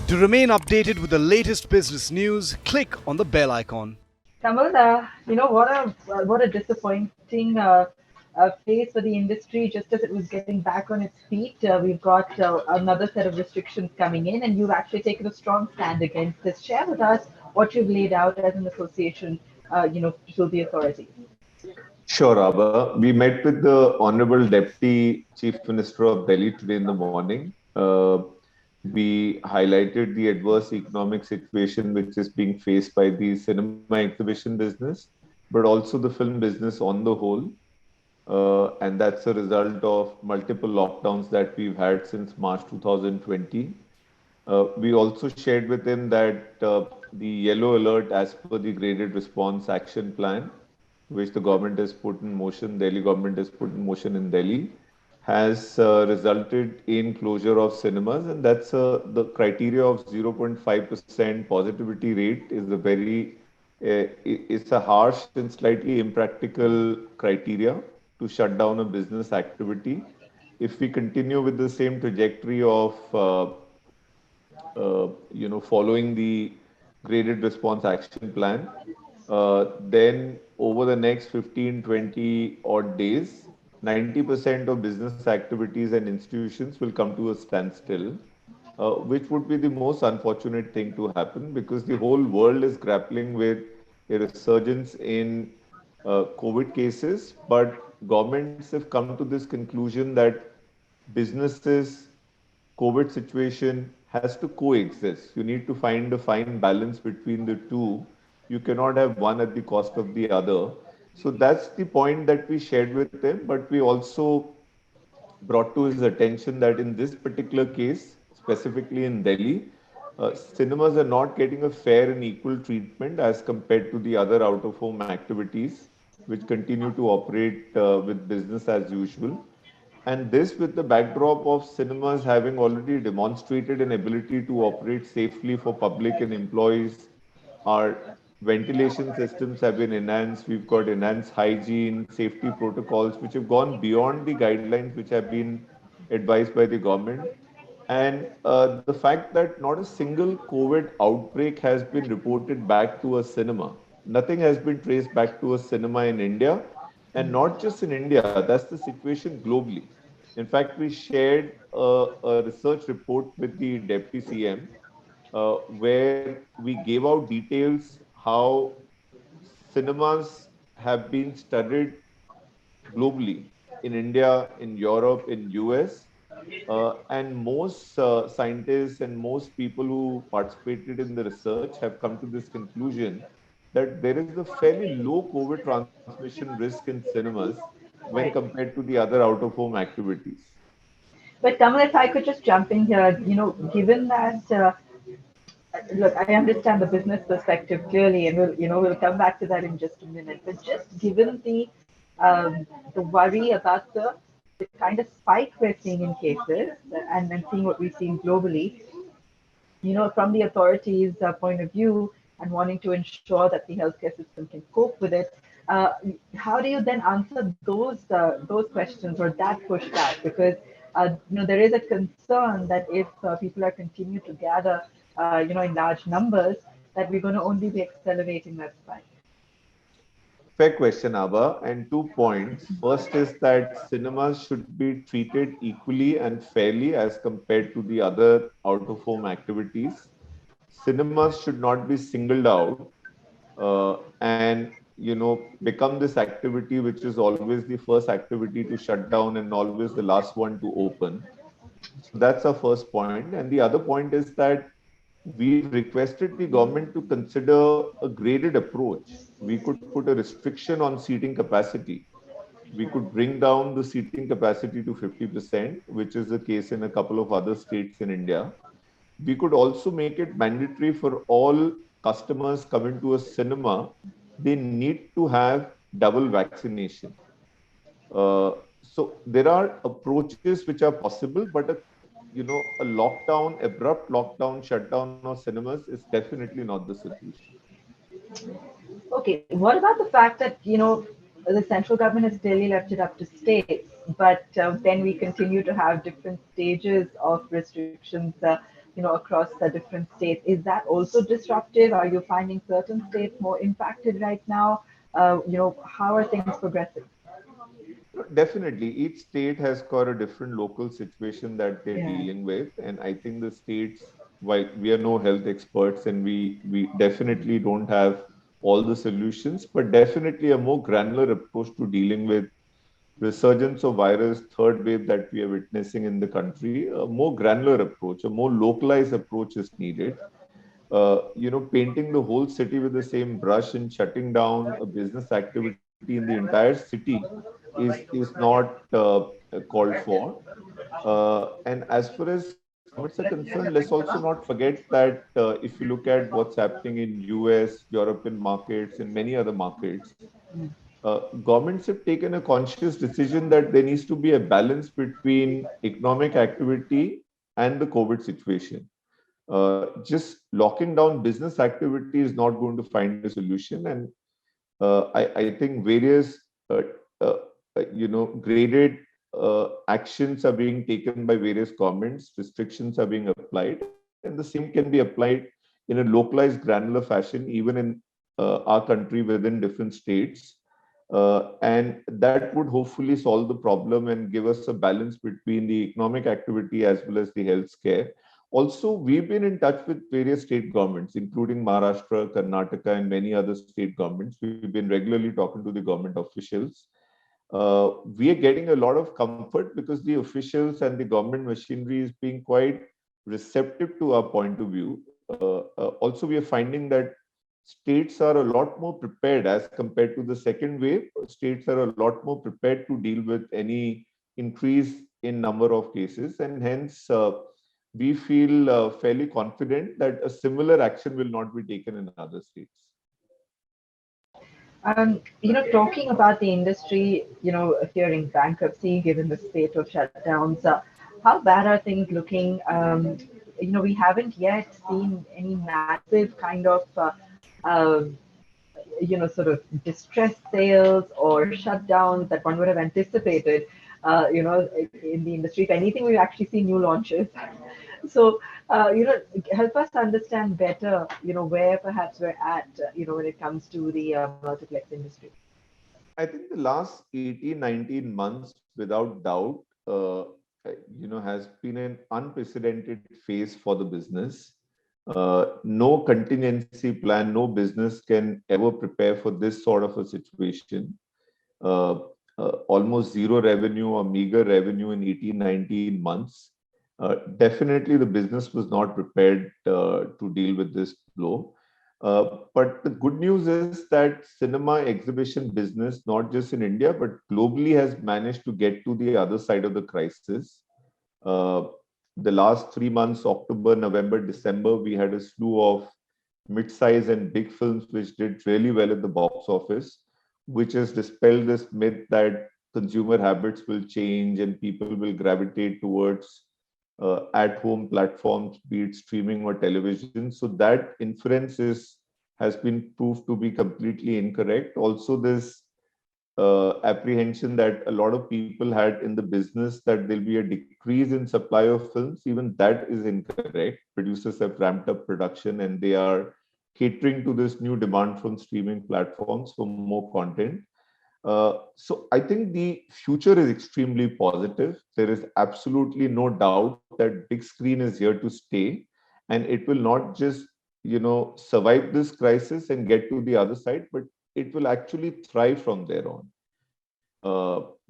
To remain updated with the latest business news, click on the bell icon. Kamal, what a disappointing phase for the industry. Just as it was getting back on its feet, we've got another set of restrictions coming in, and you've actually taken a strong stand against this. Share with us what you've laid out as an association, to the authorities. Sure, Abba. We met with the Honorable Deputy Chief Minister of Delhi today in the morning. We highlighted the adverse economic situation which is being faced by the cinema exhibition business, but also the film business on the whole. And that's a result of multiple lockdowns that we've had since March 2020. We also shared with him that the yellow alert, as per the graded response action plan, which the government has put in motion, Delhi government has put in motion in Delhi, has resulted in closure of cinemas, and that's the criteria of 0.5% positivity rate is a very it's a harsh and slightly impractical criteria to shut down a business activity. If we continue with the same trajectory of following the graded response action plan, then over the next 15, 20 odd days, 90% of business activities and institutions will come to a standstill, which would be the most unfortunate thing to happen because the whole world is grappling with a resurgence in COVID cases, but governments have come to this conclusion that businesses, COVID situation has to coexist. You need to find a fine balance between the two. You cannot have one at the cost of the other. So that's the point that we shared with him. But we also brought to his attention that in this particular case, specifically in Delhi, cinemas are not getting a fair and equal treatment as compared to the other out-of-home activities, which continue to operate with business as usual. And this with the backdrop of cinemas having already demonstrated an ability to operate safely for public and employees. Our ventilation systems have been enhanced. We've got enhanced hygiene, safety protocols, which have gone beyond the guidelines which have been advised by the government. And the fact that not a single COVID outbreak has been reported back to a cinema. Nothing has been traced back to a cinema in India. And not just in India, that's the situation globally. In fact, we shared a research report with the Deputy CM where we gave out details how cinemas have been studied globally in India, in Europe, in US. And most scientists and most people who participated in the research have come to this conclusion that there is a fairly low COVID transmission risk in cinemas when Right. compared to the other out-of-home activities. But Kamal, if I could just jump in here, given that, look, I understand the business perspective clearly, and we'll come back to that in just a minute. But just given the worry about the kind of spike we're seeing in cases, and seeing what we've seen globally, from the authorities' point of view and wanting to ensure that the healthcare system can cope with it, uh, how do you then answer those questions or that pushback? Because there is a concern that if people are continuing to gather, in large numbers, that we're going to only be accelerating that spike. Fair question, Abba. And 2 points. First is that cinemas should be treated equally and fairly as compared to the other out-of-home activities. Cinemas should not be singled out and become this activity which is always the first activity to shut down and always the last one to open. So that's our first point. And the other point is that we've requested the government to consider a graded approach. We could put a restriction on seating capacity. We could bring down the seating capacity to 50%, which is the case in a couple of other states in India. We could also make it mandatory for all customers coming to a cinema, they need to have double vaccination. So there are approaches which are possible, but a lockdown, abrupt lockdown, shutdown of cinemas is definitely not the solution. Okay, what about the fact that, the central government has clearly left it up to states, but then we continue to have different stages of restrictions, across the different states. Is that also disruptive? Are you finding certain states more impacted right now? How are things progressing? Definitely, each state has got a different local situation that they're Yeah. dealing with, and I think the states, while we are no health experts and we definitely don't have all the solutions, but definitely a more granular approach to dealing with resurgence of virus, third wave that we are witnessing in the country. A more granular approach, a more localized approach is needed. Painting the whole city with the same brush and shutting down a business activity in the entire city is not called for. And as far as governments are concerned, let's also not forget that if you look at what's happening in US, European markets, and many other markets, governments have taken a conscious decision that there needs to be a balance between economic activity and the COVID situation. Just locking down business activity is not going to find a solution. And I think various, uh, graded actions are being taken by various governments, restrictions are being applied, and the same can be applied in a localized, granular fashion, even in our country within different states. And that would hopefully solve the problem and give us a balance between the economic activity as well as the health care. Also, we've been in touch with various state governments, including Maharashtra, Karnataka, and many other state governments. We've been regularly talking to the government officials. We are getting a lot of comfort because the officials and the government machinery is being quite receptive to our point of view. Also, we are finding that states are a lot more prepared as compared to the second wave. States are a lot more prepared to deal with any increase in number of cases, and hence we feel fairly confident that a similar action will not be taken in other states. Talking about the industry, fearing bankruptcy given the state of shutdowns, how bad are things looking? We haven't yet seen any massive kind of, uh, sort of distressed sales or shutdowns that one would have anticipated, in the industry. If anything, we've actually seen new launches. So, help us understand better, where perhaps we're at, when it comes to the multiplex industry. I think the last 18, 19 months, without doubt, has been an unprecedented phase for the business. No contingency plan, no business can ever prepare for this sort of a situation. Uh, Almost zero revenue or meager revenue in 18, 19 months. Definitely, the business was not prepared to deal with this blow. But the good news is that cinema exhibition business, not just in India, but globally, has managed to get to the other side of the crisis. Uh, the last 3 months, October, November, December, we had a slew of mid-size and big films which did really well at the box office, which has dispelled this myth that consumer habits will change and people will gravitate towards at-home platforms, be it streaming or television. So that inference has been proved to be completely incorrect. Also, this apprehension that a lot of people had in the business that there'll be a decrease in supply of films, even that is incorrect. Producers have ramped up production and they are catering to this new demand from streaming platforms for more content. So I think the future is extremely positive. There is absolutely no doubt that big screen is here to stay, and it will not just survive this crisis and get to the other side, but it will actually thrive from there on.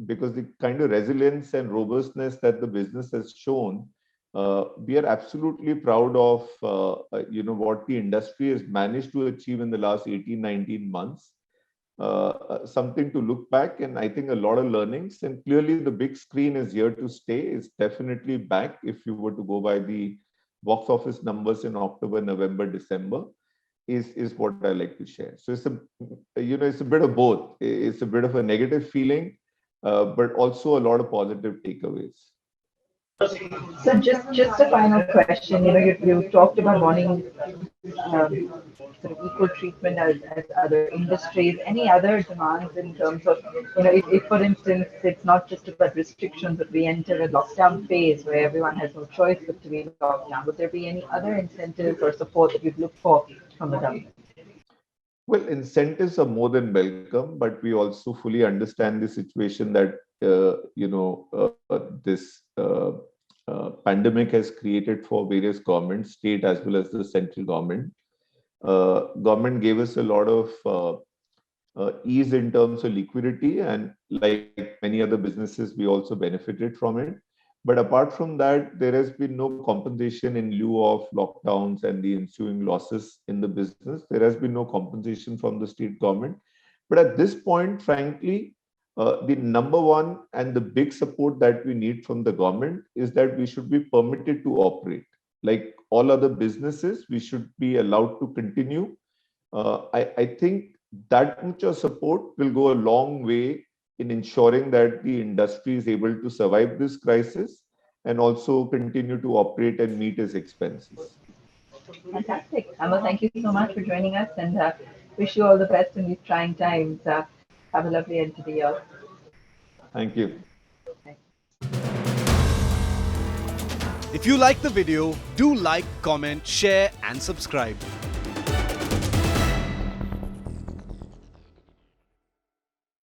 Because the kind of resilience and robustness that the business has shown, we are absolutely proud of what the industry has managed to achieve in the last 18, 19 months. Something to look back, and I think a lot of learnings. And clearly, the big screen is here to stay. It's definitely back. If you were to go by the box office numbers in October, November, December, is what I like to share. So it's a bit of both. It's a bit of a negative feeling, but also a lot of positive takeaways. So just a final question. You talked about wanting um, sort of equal treatment as other industries? Any other demands in terms of, if for instance, it's not just about restrictions, but we enter a lockdown phase where everyone has no choice but to be locked down, would there be any other incentives or support that you'd look for from the government? Well, incentives are more than welcome, but we also fully understand the situation that this pandemic has created for various governments, state as well as the central government. Government gave us a lot of ease in terms of liquidity, and like many other businesses, we also benefited from it. But apart from that, there has been no compensation in lieu of lockdowns and the ensuing losses in the business. There has been no compensation from the state government. But at this point, frankly, the number one and the big support that we need from the government is that we should be permitted to operate. Like all other businesses, we should be allowed to continue. I think that much of support will go a long way in ensuring that the industry is able to survive this crisis and also continue to operate and meet its expenses. Fantastic. Kamal, thank you so much for joining us, and wish you all the best in these trying times. Have a lovely end to the year. Thank you. If you like the video, do like, comment, share and subscribe.